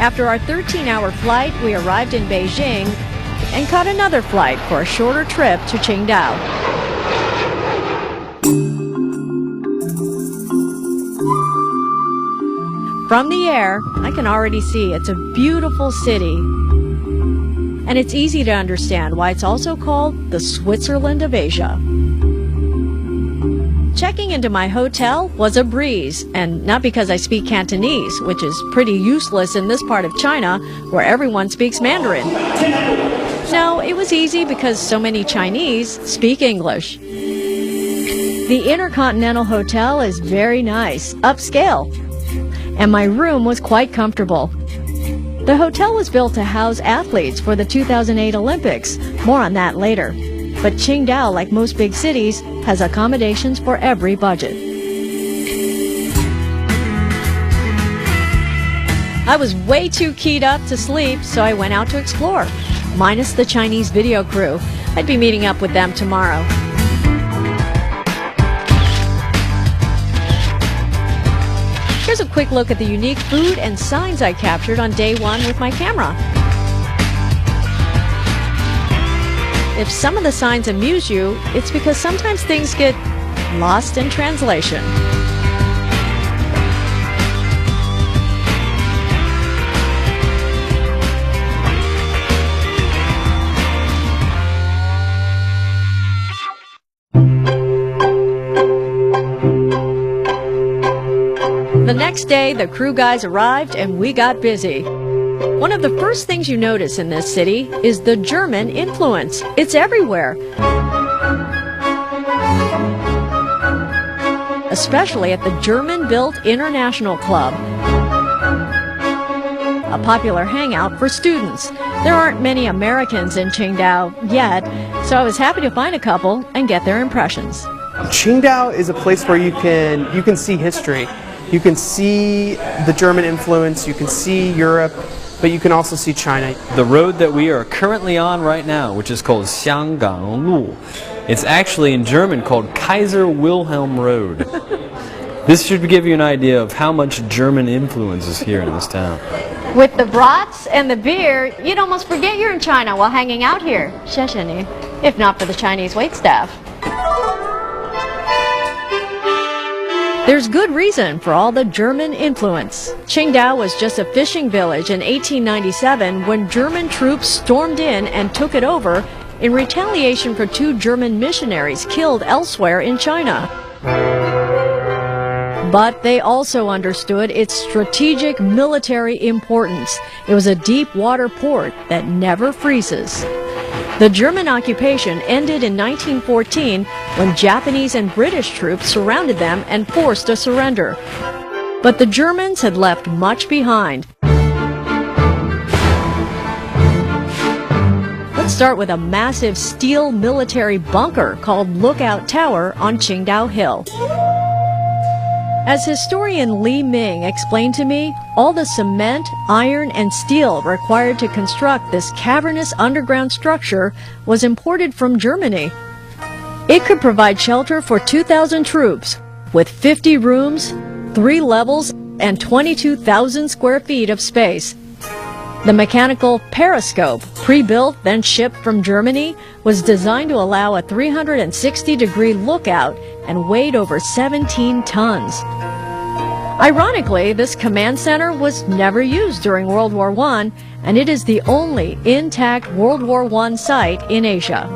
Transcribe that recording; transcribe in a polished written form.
After our 13-hour flight, we arrived in Beijing and caught another flight for a shorter trip to Qingdao. From the air, I can already see it's a beautiful city. And it's easy to understand why it's also called the Switzerland of Asia. Checking into my hotel was a breeze, and not because I speak Cantonese, which is pretty useless in this part of China where everyone speaks Mandarin. No, it was easy because so many Chinese speak English. The Intercontinental Hotel is very nice, upscale, and my room was quite comfortable. The hotel was built to house athletes for the 2008 Olympics. More on that later. But Qingdao, like most big cities, has accommodations for every budget. I was way too keyed up to sleep, so I went out to explore. Minus the Chinese video crew. I'd be meeting up with them tomorrow. Here's a quick look at the unique food and signs I captured on day one with my camera. If some of the signs amuse you, it's because sometimes things get lost in translation. The next day, the crew guys arrived and we got busy. One of the first things you notice in this city is the German influence. It's everywhere. Especially at the German-built International Club, a popular hangout for students. There aren't many Americans in Qingdao yet, so I was happy to find a couple and get their impressions. Qingdao is a place where you can see history. You can see the German influence, you can see Europe, but you can also see China. The road that we are currently on right now, which is called 香港路, it's actually in German called Kaiser Wilhelm Road. This should give you an idea of how much German influence is here in this town. With the brats and the beer, you'd almost forget you're in China while hanging out here. 谢谢你, if not for the Chinese waitstaff. There's good reason for all the German influence. Qingdao was just a fishing village in 1897 when German troops stormed in and took it over in retaliation for 2 German missionaries killed elsewhere in China. But they also understood its strategic military importance. It was a deep water port that never freezes. The German occupation ended in 1914 when Japanese and British troops surrounded them and forced a surrender. But the Germans had left much behind. Let's start with a massive steel military bunker called Lookout Tower on Qingdao Hill. As historian Li Ming explained to me, all the cement, iron, and steel required to construct this cavernous underground structure was imported from Germany. It could provide shelter for 2,000 troops, with 50 rooms, 3 levels, and 22,000 square feet of space. The mechanical periscope, pre-built then shipped from Germany, was designed to allow a 360-degree lookout and weighed over 17 tons. Ironically, this command center was never used during World War I, and it is the only intact World War I site in Asia.